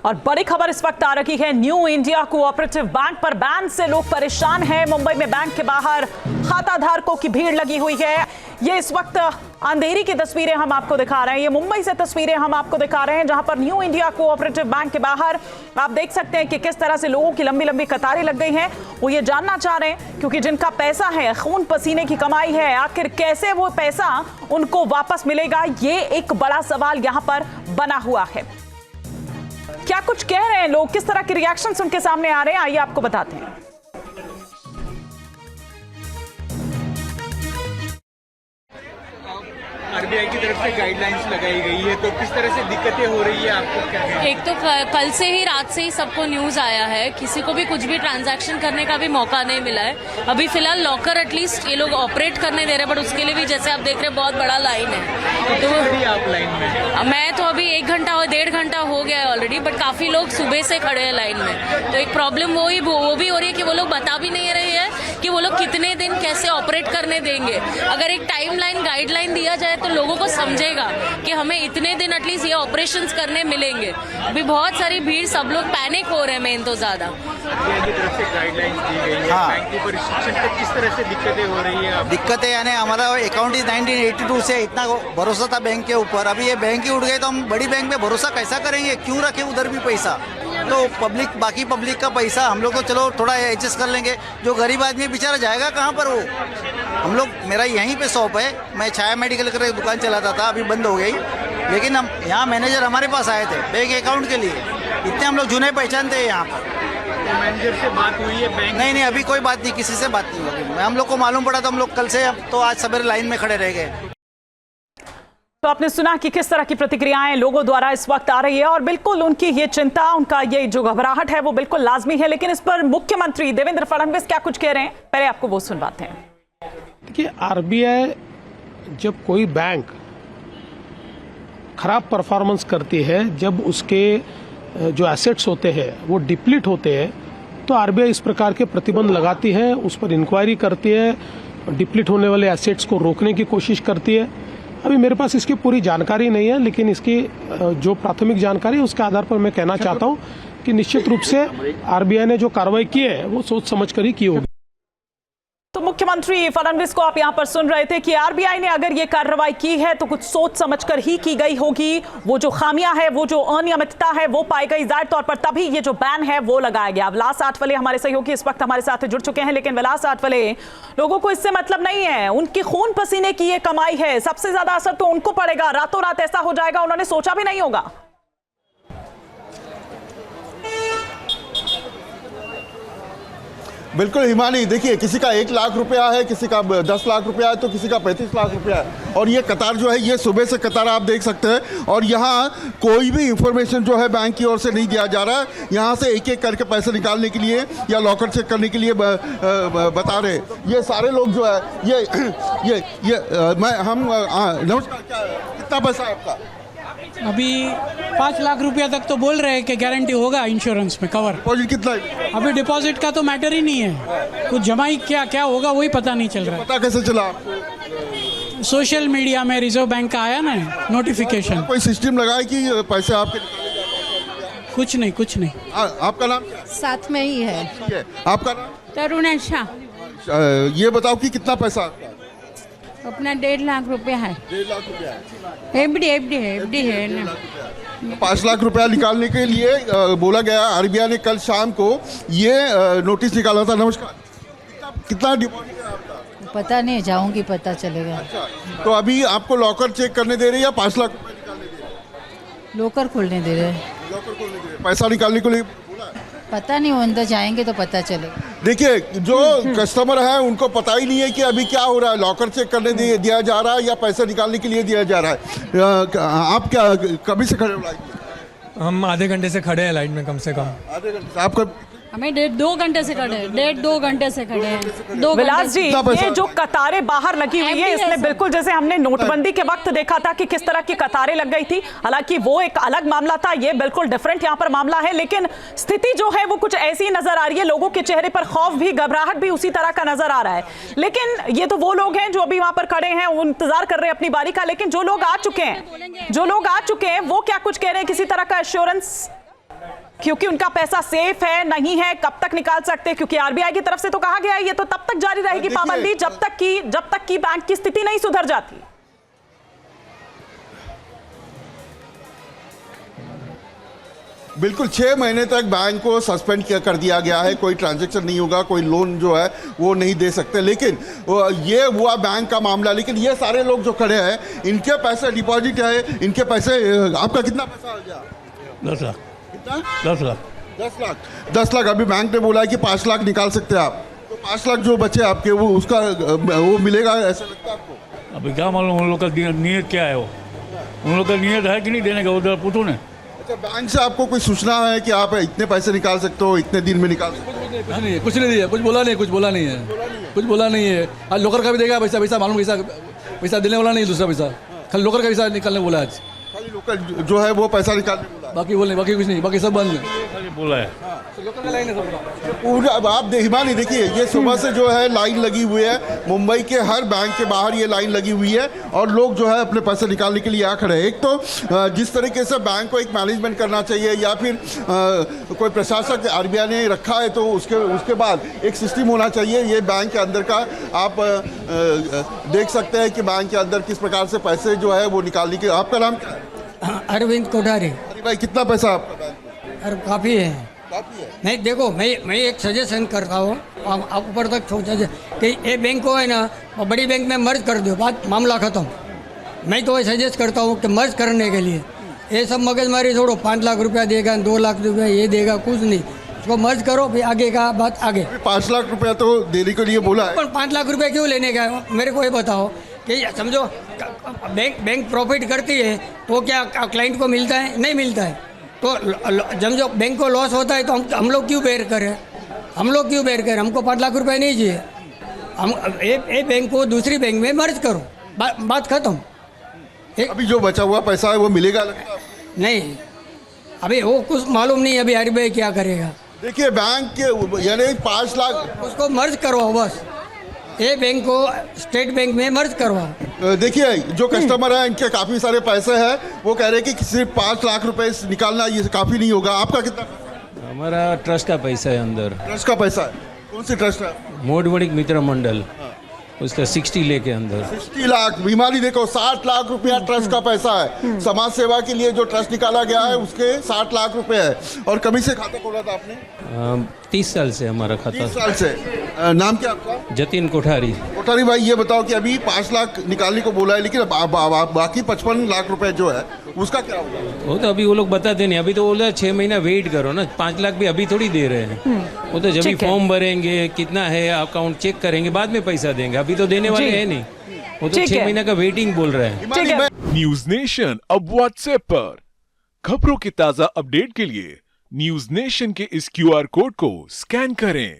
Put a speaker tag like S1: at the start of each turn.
S1: और बड़ी खबर इस वक्त आ रही है, न्यू इंडिया कोऑपरेटिव बैंक पर बैन से लोग परेशान हैं। मुंबई में बैंक के बाहर खाता धारकों की भीड़ लगी हुई है। ये इस वक्त अंधेरी की तस्वीरें हम आपको दिखा रहे हैं, ये मुंबई से तस्वीरें हम आपको दिखा रहे हैं, जहां पर न्यू इंडिया कोऑपरेटिव बैंक के बाहर आप देख सकते हैं कि किस तरह से लोगों की लंबी लंबी कतारें लग गई हैं। वो ये जानना चाह रहे हैं, क्योंकि जिनका पैसा है, खून पसीने की कमाई है, आखिर कैसे वो पैसा उनको वापस मिलेगा, ये एक बड़ा सवाल यहां पर बना हुआ है। क्या कुछ कह रहे हैं लोग, किस तरह के रिएक्शंस उनके सामने आ रहे हैं, आइए आपको बताते हैं।
S2: आरबीआई की तरफ से गाइडलाइंस लगाई गई है, तो किस तरह से दिक्कतें हो रही है आपको क्या है?
S3: एक तो कल से ही रात से ही सबको न्यूज आया है, किसी को भी कुछ भी ट्रांजैक्शन करने का भी मौका नहीं मिला है। अभी फिलहाल लॉकर एटलीस्ट ये लोग ऑपरेट करने दे रहे हैं, बट उसके लिए भी जैसे आप देख रहे हैं बहुत बड़ा लाइन है।
S2: तो आप लाइन में?
S3: मैं तो अभी 1 घंटा और 1.5 घंटा हो गया है ऑलरेडी, बट काफी लोग सुबह से खड़े हैं लाइन में। तो एक प्रॉब्लम वो भी हो रही है कि वो लोग बता भी नहीं रहे हैं कि वो लोग कितने दिन कैसे ऑपरेट करने देंगे। अगर एक टाइमलाइन गाइडलाइन दिया जाए तो लोगों को समझेगा कि हमें इतने दिन एटलीस्ट ये ऑपरेशंस करने मिलेंगे। अभी बहुत सारी भीड़, सब लोग पैनिक हो रहे हैं मेन तो ज्यादा।
S2: की तरफ से गाइडलाइंस दी गई है, बैंक की परिशिक्षण पे किस तरह से दिक्कतें हो रही है?
S4: दिक्कतें यानी हमारा अकाउंट इस 1982 से इतना भरोसा था बैंक के ऊपर, अभी ये बैंक ही उठ गए तो हम बड़ी बैंक में भरोसा कैसा करेंगे? क्यों रखें उधर भी पैसा? तो बाकी पब्लिक का पैसा हम लोग तो चलो थोड़ा एडजस्ट कर लेंगे, जो गरीब आदमी बेचारा जाएगा कहाँ पर? वो हम लोग, मेरा यहीं पे शॉप है, मैं छाया मेडिकल कर दुकान चलाता था, अभी बंद हो गई, लेकिन हम यहाँ मैनेजर हमारे पास आए थे बैंक अकाउंट के लिए, इतने हम लोग जुने पहचानते हैं यहाँ पर।
S2: तो मैनेजर से बात हुई है बैंक?
S4: नहीं, अभी कोई बात नहीं, किसी से बात नहीं होगी। हम लोग को मालूम पड़ा तो हम लोग कल से तो आज सवेरे लाइन में खड़े रह गए।
S1: तो आपने सुना कि किस तरह की प्रतिक्रियाएं लोगों द्वारा इस वक्त आ रही है, और बिल्कुल उनकी ये चिंता, उनका ये जो घबराहट है वो बिल्कुल लाजमी है। लेकिन इस पर मुख्यमंत्री देवेंद्र फडणवीस क्या कुछ कह रहे हैं, पहले आपको वो सुनवाते हैं।
S5: देखिए, आरबीआई जब कोई बैंक खराब परफॉर्मेंस करती है, जब उसके जो एसेट्स होते हैं वो डिप्लीट होते हैं, तो आरबीआई इस प्रकार के प्रतिबंध लगाती है, उस पर इंक्वायरी करती है, डिप्लीट होने वाले एसेट्स को रोकने की कोशिश करती है। अभी मेरे पास इसकी पूरी जानकारी नहीं है, लेकिन इसकी जो प्राथमिक जानकारी है उसके आधार पर मैं कहना चाहता हूं कि निश्चित रूप से आरबीआई ने जो कार्रवाई की है वो सोच समझ कर ही की होगी।
S1: तो मुख्यमंत्री फडणवीस को आप यहां पर सुन रहे थे कि आरबीआई ने अगर ये कार्रवाई की है तो कुछ सोच समझकर ही की गई होगी। वो जो खामियां है, वो जो अनियमितता है वो पाई गई जाहिर तौर पर, तभी ये जो बैन है वो लगाया गया। विलास आठवले हमारे सहयोगी इस वक्त हमारे साथ जुड़ चुके हैं, लेकिन विलास आठवले, लोगों को इससे मतलब नहीं है, उनकी खून पसीने की ये कमाई है, सबसे ज्यादा असर तो उनको पड़ेगा। रातों रात ऐसा हो जाएगा, उन्होंने सोचा भी नहीं होगा।
S6: बिल्कुल हिमानी, देखिए किसी का 1 लाख रुपया है, किसी का 10 लाख रुपया है, तो किसी का 35 लाख रुपया है। और ये कतार जो है, ये सुबह से कतार आप देख सकते हैं, और यहाँ कोई भी इंफॉर्मेशन जो है बैंक की ओर से नहीं दिया जा रहा है। यहाँ से एक एक करके पैसे निकालने के लिए या लॉकर चेक करने के लिए बता रहे। ये सारे लोग जो है नमस्कार, कितना पैसा है आपका?
S7: अभी 5 लाख रुपया तक तो बोल रहे हैं कि गारंटी होगा इंश्योरेंस में कवर।
S6: डिपॉजिट कितना है?
S7: अभी डिपॉजिट का तो मैटर ही नहीं है, कुछ जमाई क्या होगा वही पता नहीं चल रहा है।
S6: पता कैसे चला आपको?
S7: सोशल मीडिया में रिजर्व बैंक का आया ना नोटिफिकेशन।
S6: कोई सिस्टम लगाए कि पैसे आपके?
S7: कुछ नहीं।
S6: आपका नाम क्या?
S8: साथ में ही है।
S6: आपका नाम?
S8: तरुणेशा।
S6: ये बताओ कि कितना पैसा आपका?
S8: अपना 1.5 लाख रुपया है।
S6: 1.5 लाख रुपया है।
S8: एफडी है ना।
S6: 5 लाख रुपया निकालने के लिए बोला गया। आरबीआई ने कल शाम को ये नोटिस निकाला था। नमस्कार, कितना डिपॉजिट है आपका?
S8: पता नहीं, जाऊंगी पता चलेगा।
S6: अच्छा, तो अभी आपको लॉकर चेक करने दे रहे हैं या 5 लाख रुपया निकालने दे रहे हैं?
S8: लॉकर खोलने दे रहे हैं।
S6: लॉकर खोलने दे रहे हैं, पैसा निकालने के लिए बोला?
S8: पता नहीं, वो अंदर जाएंगे तो पता चलेगा।
S6: देखिए, जो कस्टमर है उनको पता ही नहीं है कि अभी क्या हो रहा है, लॉकर चेक करने दिया जा रहा है या पैसा निकालने के लिए दिया जा रहा है। आप क्या कभी से खड़े हो लाइन में?
S9: हम आधे घंटे से खड़े हैं लाइन में, कम से कम
S6: आधे घंटे। आपका?
S3: हमें 1.5-2 घंटे से खड़े हैं, 1.5-2 घंटे से खड़े हैं।
S1: विलास जी, ये जो कतारें बाहर लगी हुई है, इसमें बिल्कुल जैसे हमने नोटबंदी के वक्त देखा था कि किस तरह की कतारें लग गई थी। हालांकि वो एक अलग मामला था, ये बिल्कुल डिफरेंट यहाँ पर मामला है, लेकिन स्थिति जो है वो कुछ ऐसी नजर आ रही है। लोगों के चेहरे पर खौफ भी, घबराहट भी उसी तरह का नजर आ रहा है। लेकिन ये तो वो लोग हैं जो अभी वहां पर खड़े हैं, वो इंतजार कर रहे हैं अपनी बारी का। लेकिन जो लोग आ चुके हैं, वो क्या कुछ कह रहे हैं, किसी तरह का एश्योरेंस? क्योंकि उनका पैसा सेफ है नहीं है, कब तक निकाल सकते हैं, क्योंकि आरबीआई की तरफ से तो कहा गया है ये तो तब तक जारी रहेगी पाबंदी जब तक की बैंक की स्थिति नहीं सुधर जाती।
S6: बिल्कुल 6 महीने तक बैंक को सस्पेंड कर दिया गया है, कोई ट्रांजैक्शन नहीं होगा, कोई लोन जो है वो नहीं दे सकते। लेकिन ये हुआ बैंक का मामला, लेकिन ये सारे लोग जो खड़े हैं इनके पैसे डिपॉजिट है, इनके पैसे, आपका कितना पैसा आ गया?
S10: 10 लाख।
S6: कितना?
S10: 10 लाख।
S6: 10 लाख। 10 लाख। अभी बैंक ने बोला है कि 5 लाख निकाल सकते हैं आप, तो 5 लाख जो बचे आपके वो उसका वो मिलेगा ऐसा लगता है आपको?
S10: अभी क्या मालूम उन लोग का नीयत क्या है, वो उन लोग का नीयत है कि नहीं देने का, उधर पूछो ना।
S6: अच्छा, बैंक से आपको कोई सूचना है कि आप इतने पैसे निकाल सकते हो, इतने दिन में निकाल सकते हो?
S9: नहीं, कुछ नहीं दिया, कुछ बोला नहीं है। आज लोकर का भी देगा पैसा मालूम, पैसा देने वाला नहीं, दूसरा पैसा खाली लोकर का पैसा निकालने बोला आज।
S6: खाली लोकल जो है वो पैसा निकालने बोला,
S9: बाकी बोलने, बाकी कुछ नहीं, बाकी सब बंद है।
S10: बोला है
S9: लोकर का लाइन है सबका।
S6: पूरा अब आप हिमानी देखिए, ये सुबह से जो है लाइन लगी हुई है, मुंबई के हर बैंक के बाहर ये लाइन लगी हुई है और लोग जो है अपने पैसे निकालने के लिए आ खड़े हैं। एक तो जिस तरीके से बैंक को एक मैनेजमेंट करना चाहिए या फिर कोई प्रशासक आरबीआई ने रखा है तो उसके बाद एक सिस्टम होना चाहिए। ये बैंक के अंदर का आप देख सकते हैं कि बैंक के अंदर किस प्रकार से पैसे जो है वो निकालने के। आपका नाम क्या है?
S7: अरविंद कोठारी।
S6: अरे भाई, कितना पैसा आपका बैंक में?
S7: अरे काफ़ी है।
S6: काफी है।
S7: नहीं देखो, मैं एक सजेशन करता हूँ, आप ऊपर तक सोचा कि ये बैंक को है ना बड़ी बैंक में मर्ज कर दो, बात मामला ख़त्म। मैं तो ये सजेस्ट करता हूँ कि मर्ज करने के लिए ये सब मगजमारी छोड़ो, 5 लाख रुपया देगा, 2 लाख रुपया ये देगा, कुछ नहीं, उसको मर्ज करो, फिर आगे का बात आगे।
S6: 5 लाख रुपया तो देने के लिए बोला है,
S7: पर 5 लाख रुपया क्यों लेने का है? मेरे को ये बताओ कि समझो बैंक प्रॉफिट करती है तो क्या क्लाइंट को मिलता है? नहीं मिलता है। तो जब जो बैंक को लॉस होता है तो हम लोग क्यों बेयर करें? हमको 5 लाख रुपए नहीं चाहिए। हम एक बैंक को दूसरी बैंक में मर्ज करो, बात खत्म।
S6: अभी जो बचा हुआ पैसा है वो मिलेगा लगता है?
S7: नहीं, अभी वो कुछ मालूम नहीं अभी आरबीआई क्या करेगा।
S6: देखिए बैंक के यानी 5 लाख
S7: उसको मर्ज करवाओ, बस ये बैंक को स्टेट बैंक में मर्ज करवाओ।
S6: देखिए जो कस्टमर है इनके काफ़ी सारे पैसे हैं, वो कह रहे हैं कि सिर्फ 5 लाख रुपए निकालना ये काफ़ी नहीं होगा। आपका कितना?
S11: हमारा ट्रस्ट का पैसा है अंदर।
S6: ट्रस्ट का पैसा है? कौन सी ट्रस्ट है?
S11: मोडवणिक मित्र मंडल, उसका 60 लेके अंदर।
S6: 60 लाख। बीमारी देखो, 60 लाख रुपया ट्रस्ट का पैसा है। समाज सेवा के लिए जो ट्रस्ट निकाला गया है उसके 60 लाख रुपए है। और कभी से खाता खोला था आपने?
S11: 30 साल से हमारा खाता।
S6: 30 साल से। नाम क्या आपका?
S11: जतिन कोठारी।
S6: कोठारी भाई, ये बताओ कि अभी 5 लाख निकालने को बोला है, लेकिन बाकी 55 लाख रुपए जो है उसका क्या होगा?
S11: वो तो अभी वो लोग बताते नहीं, अभी तो बोला 6 महीना वेट करो ना। 5 लाख भी अभी थोड़ी दे रहे हैं, वो तो जब भी फॉर्म भरेंगे, कितना है अकाउंट चेक करेंगे, बाद में पैसा देंगे। अभी तो देने वाले हैं नहीं, वो तो 6 महीना का वेटिंग बोल रहे हैं।
S12: न्यूज नेशन अब व्हाट्सएप पर खबरों के ताजा अपडेट के लिए न्यूज नेशन के इस QR कोड को स्कैन करें।